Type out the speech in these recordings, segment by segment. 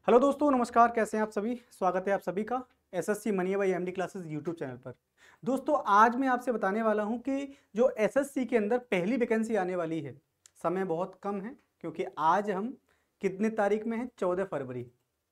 Hello दोस्तों, नमस्कार। कैसे हैं आप सभी? स्वागत है आप सभी का SSC money by MD classes YouTube channel पर। दोस्तों, आज मैं आपसे बताने वाला हूं कि जो एसएससी के अंदर पहली वैकेंसी आने वाली है, समय बहुत कम है क्योंकि आज हम कितने तारीख में हैं? 14 फरवरी।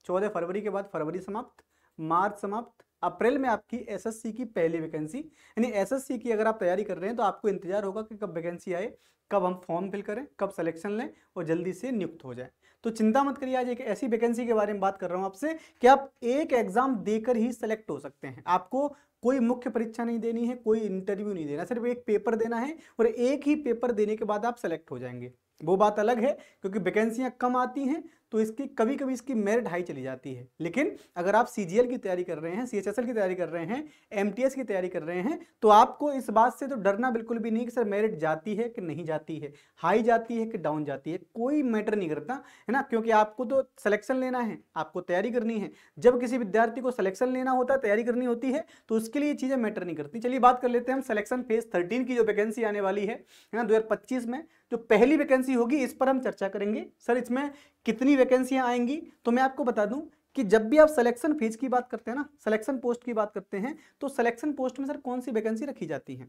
14 फरवरी के बाद फरवरी समाप्त, मार्च समाप्त, अप्रैल में आपकी एसएससी की पहली वैकेंसी। यानी एसएससी की अगर आप तैयारी कर रहे हैं तो आपको इंतजार होगा कि कब वैकेंसी आए, कब हम फॉर्म फिल करें, कब सिलेक्शन लें और जल्दी से नियुक्त हो जाए। तो चिंता मत करिए, आज एक ऐसी वैकेंसी के बारे में बात कर रहा हूं आपसे कि आप एक एग्जाम देकर ही सेलेक्ट हो सकते हैं। आपको कोई मुख्य परीक्षा नहीं देनी है, कोई इंटरव्यू नहीं देना, सिर्फ एक पेपर देना है और एक ही पेपर देने के बाद आप सेलेक्ट हो जाएंगे। वो बात अलग है क्योंकि वैकेंसियां कम आती हैं तो इसकी कभी कभी इसकी मेरिट हाई चली जाती है। लेकिन अगर आप सीजीएल की तैयारी कर रहे हैं, सीएचएसएल की तैयारी कर रहे हैं, एमटीएस की तैयारी कर रहे हैं, तो आपको इस बात से तो डरना बिल्कुल भी नहीं कि सर मेरिट जाती है कि नहीं जाती है, हाई जाती है कि डाउन जाती है, कोई मैटर नहीं करता, है ना। क्योंकि आपको तो सिलेक्शन लेना है, आपको तैयारी करनी है। जब किसी विद्यार्थी को सिलेक्शन लेना होता है, तैयारी करनी होती है, तो उसके लिए ये चीजें मैटर नहीं करती। चलिए बात कर लेते हैं हम सिलेक्शन फेज 13 की जो वैकेंसी आने वाली है ना 2025 में, जो पहली वैकेंसी होगी, इस पर हम चर्चा करेंगे। सर इसमें कितनी वैकेंसियां आएंगी? तो मैं आपको बता दूं कि जब भी आप सिलेक्शन फेज की बात करते हैं ना, सिलेक्शन पोस्ट की बात करते हैं, तो सिलेक्शन पोस्ट में सर कौन सी वैकेंसी रखी जाती है?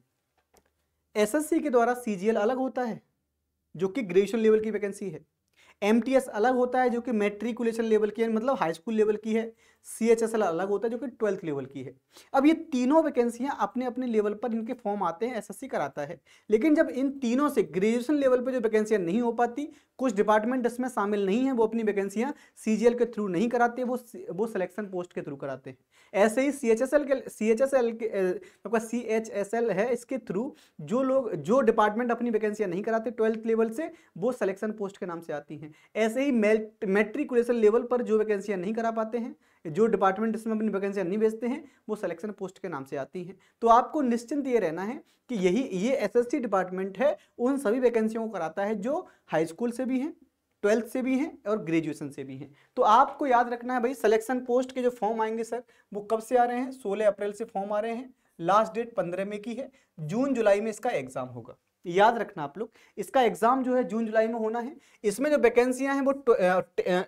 एसएससी के द्वारा सीजीएल अलग होता है जो कि ग्रेजुएशन लेवल की वैकेंसी है, एमटीएस अलग होता है जो कि मैट्रिकुलेशन लेवल की है, मतलब हाई स्कूल लेवल की है, सीएचएसएल अलग होता है जो कि 12th लेवल की है। अब ये तीनों वैकेंसियां अपने अपने लेवल पर इनके फॉर्म आते हैं, एसएससी कराता है। लेकिन जब इन तीनों से ग्रेजुएशन लेवल पे जो वैकेंसियां नहीं हो पाती, कुछ डिपार्टमेंट इसमें शामिल नहीं है, वो अपनी वैकेंसियां सीजीएल के थ्रू नहीं कराते, वो सिलेक्शन पोस्ट के थ्रू कराते हैं। ऐसे ही सीएचएसएल है, इसके थ्रू जो डिपार्टमेंट अपनी वैकेंसियां नहीं कराते 12th लेवल से, वो सिलेक्शन पोस्ट के नाम से आती हैं। ऐसे ही मैट्रिकुलेशन लेवल पर जो वैकेंसियां नहीं करा पाते हैं, जो डिपार्टमेंट इसमें अपनी वैकेंसियां नहीं भेजते हैं, वो सिलेक्शन पोस्ट के नाम से आती हैं। तो आपको निश्चिंत ये रहना है कि ये एसएससी डिपार्टमेंट है, उन सभी वैकेंसियों को कराता है जो हाई स्कूल से भी हैं, 12th से भी हैं और ग्रेजुएशन से भी हैं। तो आपको याद रखना है भाई, सिलेक्शन पोस्ट के जो फॉर्म आएंगे सर, वो कब से आ रहे हैं? 16 अप्रैल से फॉर्म आ रहे हैं, लास्ट डेट 15 मई की है, जून जुलाई में इसका एग्जाम होगा। याद रखना आप लोग, इसका एग्जाम जो है जून जुलाई में होना है। इसमें जो वैकेंसियां हैं वो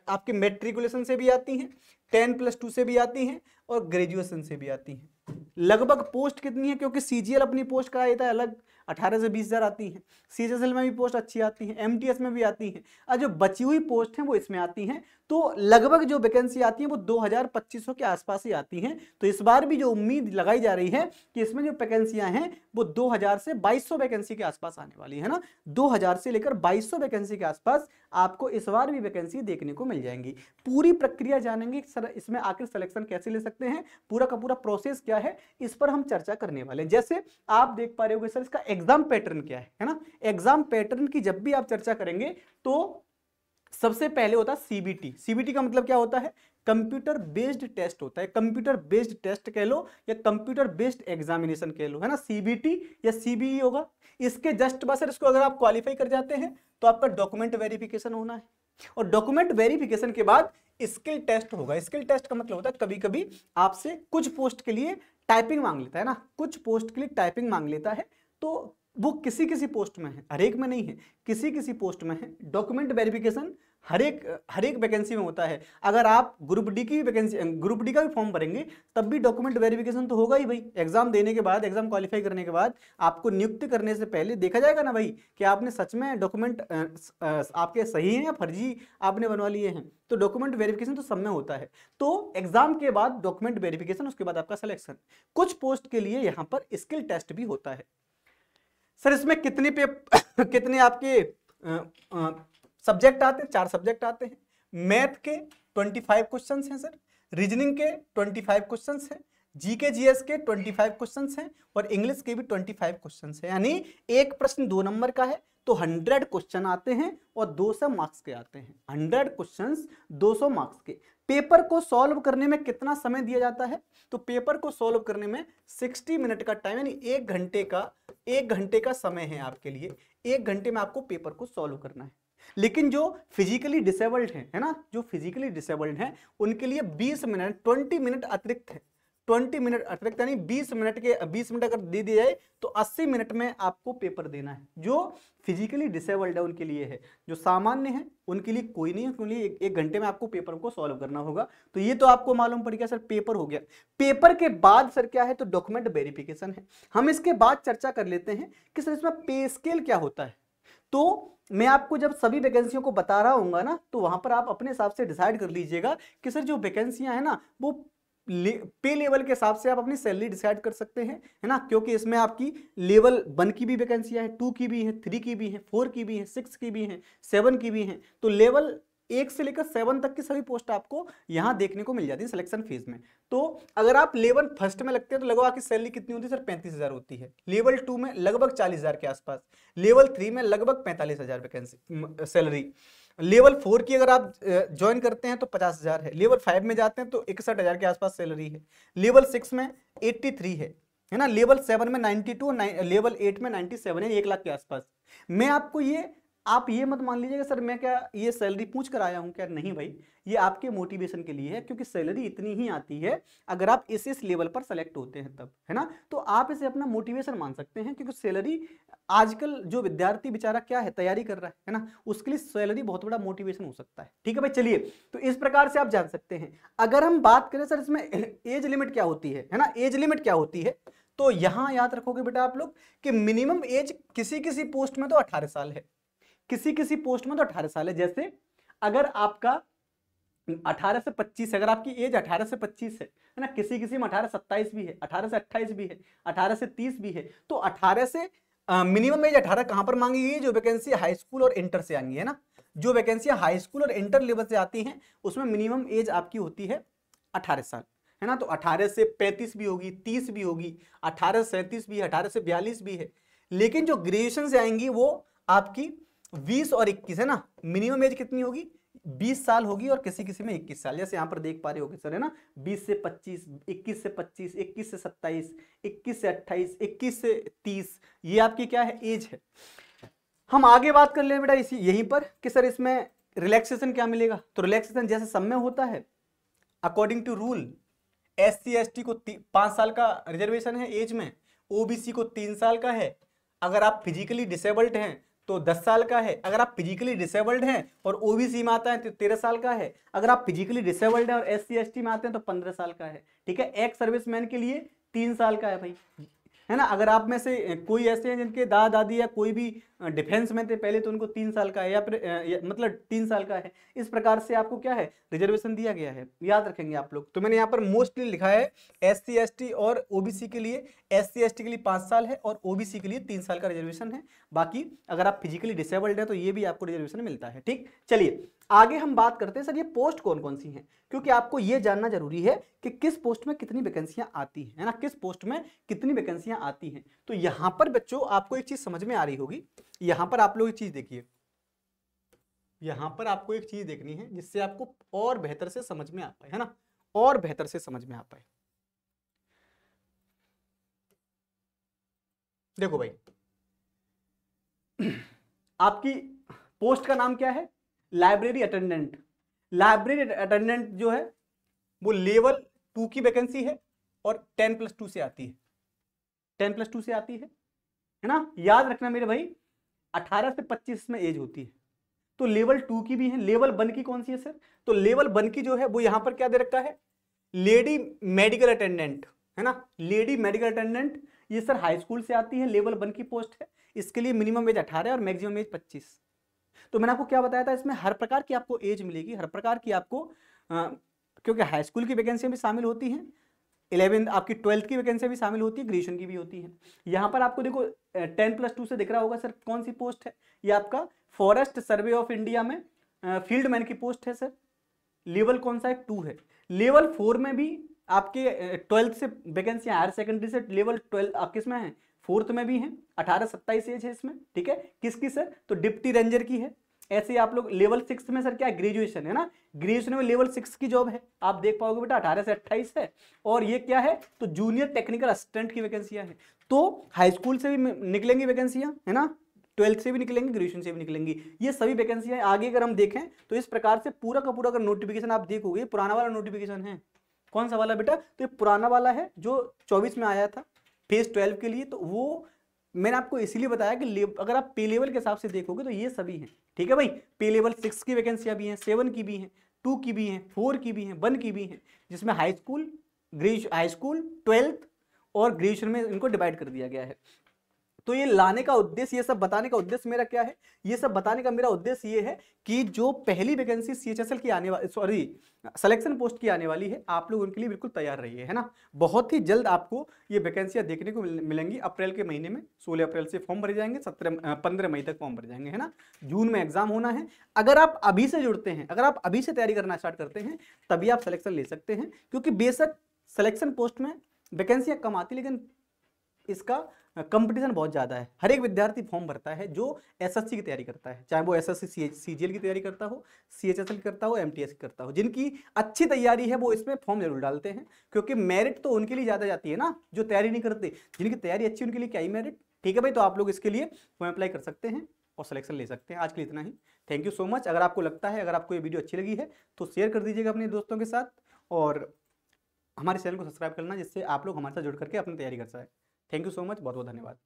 आपके मेट्रिकुलेशन से भी आती हैं, 10+2 से भी आती हैं और ग्रेजुएशन से भी आती हैं। लगभग पोस्ट कितनी है? क्योंकि सीजीएल अपनी पोस्ट करा देता है अलग, 18 से 20 हजार आती हैं, सीएचएसएल में भी पोस्ट अच्छी आती है, एमटीएस में भी आती है, और जो बची हुई पोस्ट हैं वो इसमें आती हैं। तो लगभग जो वैकेंसी आती है वो 2000-2500 के आसपास ही आती हैं। तो इस बार भी जो उम्मीद लगाई जा रही है कि इसमें जो वैकेंसियां हैं वो 2000 से 2200 वैकेंसी के आसपास आने वाली है ना। 2000 से लेकर 2200 वैकेंसी के आसपास आपको इस बार भी वैकेंसी देखने को मिल जाएंगी। पूरी प्रक्रिया जानेंगे सर, इसमें आखिर सिलेक्शन कैसे ले सकते हैं, पूरा का पूरा प्रोसेस क्या है, इस पर हम चर्चा करने वाले हैं। जैसे आप देख पा रहे होंगे सर, इसका एग्जाम पैटर्न क्या है ना। एग्जाम पैटर्न की जब भी आप चर्चा करेंगे तो सबसे पहले होता है सीबीटी। सीबीटी का मतलब क्या होता है? कंप्यूटर बेस्ड टेस्ट होता है। कंप्यूटर बेस्ड टेस्ट कह लो या कंप्यूटर बेस्ड एग्जामिनेशन कह लो, है ना। सीबीटी या सीबीई होगा। इसके जस्ट बाद इसको अगर आप क्वालिफाई कर जाते हैं तो आपका डॉक्यूमेंट वेरिफिकेशन होना है, और डॉक्यूमेंट वेरिफिकेशन के बाद स्किल टेस्ट होगा। स्किल टेस्ट का मतलब होता है कभी कभी आपसे कुछ पोस्ट के लिए टाइपिंग मांग लेता है ना, कुछ पोस्ट के लिए टाइपिंग मांग लेता है, तो वो किसी किसी पोस्ट में है, हर एक में नहीं है, किसी किसी पोस्ट में है। डॉक्यूमेंट वेरिफिकेशन हर एक वैकेंसी में होता है। अगर आप ग्रुप डी की वैकेंसी, ग्रुप डी का भी फॉर्म भरेंगे तब भी डॉक्यूमेंट वेरिफिकेशन तो होगा ही भाई। एग्जाम देने के बाद, एग्जाम क्वालिफाई करने के बाद आपको नियुक्त करने से पहले देखा जाएगा ना भाई कि आपने सच में डॉक्यूमेंट आपके सही हैं या फर्जी आपने बनवा लिए हैं। तो डॉक्यूमेंट वेरिफिकेशन तो सब में होता है। तो एग्जाम के बाद डॉक्यूमेंट वेरिफिकेशन, उसके बाद आपका सिलेक्शन। कुछ पोस्ट के लिए यहाँ पर स्किल टेस्ट भी होता है। सर इसमें कितने आपके सब्जेक्ट आते हैं? 4 सब्जेक्ट आते हैं। मैथ के 25 क्वेश्चंस हैं सर, रीजनिंग के 25 क्वेश्चंस हैं, जीके जीएस के 25 क्वेश्चंस हैं और इंग्लिश के भी 25 क्वेश्चंस हैं। यानी एक प्रश्न 2 नंबर का है तो 100 क्वेश्चन आते हैं और 200 मार्क्स के आते हैं। 100 क्वेश्चंस 200 मार्क्स के। पेपर को सॉल्व करने में कितना समय दिया जाता है? तो पेपर को सॉल्व करने में 60 मिनट का टाइम, यानी 1 घंटे का समय है आपके लिए। 1 घंटे में आपको पेपर को सॉल्व करना है। लेकिन जो फिजिकली डिसेबल्ड है ना, जो फिजिकली डिसेबल्ड है उनके लिए 20 मिनट 20 मिनट अतिरिक्त है। 20 मिनट अतिरिक्त, यानी 20 मिनट अगर दे दिया जाए तो 80 मिनट में आपको पेपर देना है। जो फिजिकली डिसेबल्ड है उनके लिए है, जो सामान्य है उनके लिए कोई नहीं है, उनके लिए एक घंटे में आपको पेपर को सॉल्व करना होगा। तो ये तो आपको मालूम पड़ गया सर, पेपर हो गया। पेपर के बाद सर क्या है, तो डॉक्यूमेंट वेरिफिकेशन है। हम इसके बाद चर्चा कर लेते हैं कि सर इसमें पे स्केल क्या होता है। तो मैं आपको जब सभी वैकेंसियों को बता रहा हूंगा ना, तो वहां पर आप अपने हिसाब से डिसाइड कर लीजिएगा कि सर जो वैकेंसियां है ना वो पे लेवल के हिसाब से आप अपनी सैलरी डिसाइड कर सकते हैं, है ना, क्योंकि इसमें आपकी लेवल 1 की भी वैकेंसियां है, 2 की भी है, 3 की भी है, 4 की भी है, 6 की भी है, 7 की भी है। तो लेवल 1 से लेकर 7 तक की सभी पोस्ट आपको यहां देखने को मिल जाती है सिलेक्शन फेज में। तो अगर आप लेवल फर्स्ट में लगते हैं तो लगभग आपकी सैलरी कितनी होती है सर, 35,000 होती है। लेवल 2 में लगभग 40,000 के आसपास, लेवल 3 में लगभग 45,000 वैकेंसी सैलरी, लेवल 4 की अगर आप ज्वाइन करते हैं तो 50,000 है, लेवल 5 में जाते हैं तो 61,000 के आसपास सैलरी है, लेवल 6 में 83 है ना, लेवल 7 में 92, लेवल 8 में 97 है, 1 लाख के आसपास। मैं आपको ये, आप ये मत मान लीजिएगा सर मैं क्या ये सैलरी पूछ कर आया हूं क्या, नहीं भाई, ये आपके मोटिवेशन के लिए है, क्योंकि सैलरी इतनी ही आती है अगर आप इस लेवल पर सेलेक्ट होते हैं तब, है ना। तो आप इसे अपना मोटिवेशन मान सकते हैं, क्योंकि सैलरी आजकल जो विद्यार्थी बेचारा क्या है, तैयारी कर रहा है ना, उसके लिए सैलरी बहुत बड़ा मोटिवेशन हो सकता है। ठीक है भाई, चलिए, तो इस प्रकार से आप जान सकते हैं। अगर हम बात करें सर इसमें एज लिमिट क्या होती है ना, एज लिमिट क्या होती है, तो यहां याद रखोगे बेटा आप लोग कि मिनिमम एज किसी किसी पोस्ट में तो 18 साल है, किसी किसी पोस्ट में तो 18 साल है। जैसे अगर आपका 18 से 25, अगर आपकी एज 18 से 25 है ना, किसी किसी में 18 से 27 भी है, 18 से 28 भी है, 18 से 30 भी है। तो 18 से मिनिमम एज 18 कहां पर मांगी गई, जो वैकेंसी हाई स्कूल और इंटर से आएंगी, है ना, जो वैकेंसियां हाई स्कूल और इंटर लेवल से आती हैं उसमें मिनिमम एज आपकी होती है 18 साल, है ना। तो 18 से 35 भी होगी, 30 भी होगी, 18 से 37 भी है, 18 से 42 भी है। लेकिन जो ग्रेजुएशन से आएंगी वो आपकी 20 और 21 है ना, मिनिमम एज कितनी होगी, 20 साल होगी, और किसी किसी में 21 साल, जैसे यहां पर देख पा रहे होगे सर, है ना, 20 से 25, 21 से 25, 21 से 27, 21 से 28, 21 से 30, ये आपकी क्या है, एज है। हम आगे बात कर ले बेटा इसी यहीं पर कि सर इसमें रिलैक्सेशन क्या मिलेगा। तो रिलैक्सेशन जैसे सब में होता है, according to rule SC ST को 5 साल का रिजर्वेशन है एज में, OBC को 3 साल का है, अगर आप फिजिकली डिसेबल्ड हैं तो 10 साल का है, अगर आप फिजिकली डिसेबल्ड हैं और OBC में आता है तो 13 साल का है, अगर आप फिजिकली डिसेबल्ड हैं और SC ST में आते हैं तो 15 साल का है। ठीक है, एक सर्विसमैन के लिए 3 साल का है भाई, है ना। अगर आप में से कोई ऐसे हैं जिनके दादा दादी या कोई भी डिफेंस में थे पहले, तो उनको 3 साल का है, या फिर मतलब 3 साल का है। इस प्रकार से आपको क्या है, रिजर्वेशन दिया गया है, याद रखेंगे आप लोग। तो मैंने यहाँ पर मोस्टली लिखा है SC ST और OBC के लिए, SC ST के लिए 5 साल है और OBC के लिए 3 साल का रिजर्वेशन है। बाकी अगर आप फिजिकली डिसेबल्ड है तो ये भी आपको रिजर्वेशन मिलता है। ठीक, चलिए आगे हम बात करते हैं सर ये पोस्ट कौन कौन सी हैं, क्योंकि आपको ये जानना जरूरी है कि किस पोस्ट में कितनी वैकेंसियां आती हैं, है ना, किस पोस्ट में कितनी वैकेंसियां आती हैं। तो यहां पर बच्चों आपको एक चीज समझ में आ रही होगी, यहां पर आप लोग एक चीज देखिए, यहां पर आपको एक चीज देखनी है जिससे आपको और बेहतर से समझ में आ पाए, है ना, और बेहतर से समझ में आ पाए। देखो भाई, आपकी पोस्ट का नाम क्या है, लाइब्रेरी अटेंडेंट। लाइब्रेरी अटेंडेंट जो है वो लेवल 2 की वैकेंसी है और 10+2 से आती है, 10+2 से आती है ना। याद रखना मेरे भाई, 18 से 25 में एज होती है। तो लेवल 2 की भी है, लेवल 1 की कौन सी है सर, तो लेवल 1 की जो है वो यहां पर क्या दे रखा है, लेडी मेडिकल अटेंडेंट, है ना, लेडी मेडिकल अटेंडेंट। ये सर हाई स्कूल से आती है, लेवल 1 की पोस्ट है, इसके लिए मिनिमम एज 18 और मैक्सिमम एज 25। तो मैंने आपको क्या बताया था, इसमें हर प्रकार की आपको एज मिलेगी, हर प्रकार की आपको क्योंकि हाई स्कूल की वैकेंसी भी शामिल होती हैं, 11 आपकी 12th की वैकेंसी भी शामिल होती है, ग्रेजुएशन की भी होती है। यहाँ पर आपको देखो 10+2 से दिख रहा होगा सर, कौन सी पोस्ट है, ये आपका फॉरेस्ट सर्वे ऑफ इंडिया में फील्ड मैन की पोस्ट है सर। लेवल कौन सा है, 2 है। लेवल 4 में भी आपके 12th से वैकेंसी, हायर सेकेंडरी से लेवल 12 आपके इसमें है, 4th में भी है, 18-27 एज है इसमें। ठीक है, किसकी सर, तो डिप्टी रेंजर की है। ऐसे ही आप लोग लेवल 6 में सर क्या है, ग्रेजुएशन है ना, ग्रेजुएशन में लेवल 6 की जॉब है, आप देख पाओगे बेटा 18 से 28 है। और ये क्या है, तो जूनियर टेक्निकल असिस्टेंट की वैकेंसियां हैं। तो हाई स्कूल से भी निकलेंगी वैकेंसियां, है ना, 12th से भी निकलेंगी, ग्रेजुएशन से भी निकलेंगी, ये सभी वैकेंसियां आगे अगर हम देखें तो इस प्रकार से पूरा का पूरा अगर नोटिफिकेशन आप देखोगे, पुराना वाला नोटिफिकेशन है, कौन सा वाला बेटा? तो ये पुराना वाला है जो 24 में आया था फेज 12 के लिए। तो वो मैंने आपको इसीलिए बताया कि अगर आप पे लेवल के हिसाब से देखोगे तो ये सभी हैं, ठीक है भाई। पे लेवल 6 की वैकेंसियां भी हैं, 7 की भी हैं, 2 की भी हैं, 4 की भी हैं, 1 की भी हैं, जिसमें high school, high school, 12th और ग्रेजुएशन में इनको डिवाइड कर दिया गया है। तो ये लाने का उद्देश्य, ये सब बताने का उद्देश्य मेरा क्या है? ये सब बताने का मेरा उद्देश्य ये है कि जो पहली वैकेंसी CHSL की आने वाली, सॉरी सिलेक्शन पोस्ट की आने वाली है, आप लोग उनके लिए बिल्कुल तैयार रहिए, है ना। बहुत ही जल्द आपको ये वैकेंसियां देखने को मिलेंगी। अप्रैल के महीने में 16 अप्रैल से फॉर्म भरे जाएंगे, 15 मई तक फॉर्म भरे जाएंगे, है ना। जून में एग्जाम होना है। अगर आप अभी से जुड़ते हैं, अगर आप अभी से तैयारी करना स्टार्ट करते हैं, तभी आप सिलेक्शन ले सकते हैं। क्योंकि बेशक सिलेक्शन पोस्ट में वैकेंसियां कम आती, लेकिन इसका कंपटीशन बहुत ज़्यादा है। हर एक विद्यार्थी फॉर्म भरता है जो SSC की तैयारी करता है, चाहे वो SSC CGL की तैयारी करता हो, CHSL करता हो, MTS की करता हो। जिनकी अच्छी तैयारी है वो इसमें फॉर्म जरूर डालते हैं, क्योंकि मेरिट तो उनके लिए ज़्यादा जाती है ना जो तैयारी नहीं करते। जिनकी तैयारी अच्छी उनके लिए क्या ही मेरिट, ठीक है भाई। तो आप लोग इसके लिए फॉर्म अप्लाई कर सकते हैं और सिलेक्शन ले सकते हैं। आज के लिए इतना ही। Thank you so much. अगर आपको लगता है, अगर आपको ये वीडियो अच्छी लगी है तो शेयर कर दीजिएगा अपने दोस्तों के साथ, और हमारे चैनल को सब्सक्राइब करना, जिससे आप लोग हमारे साथ जुड़ करके अपनी तैयारी कर सकें। थैंक यू सो मच, बहुत बहुत धन्यवाद।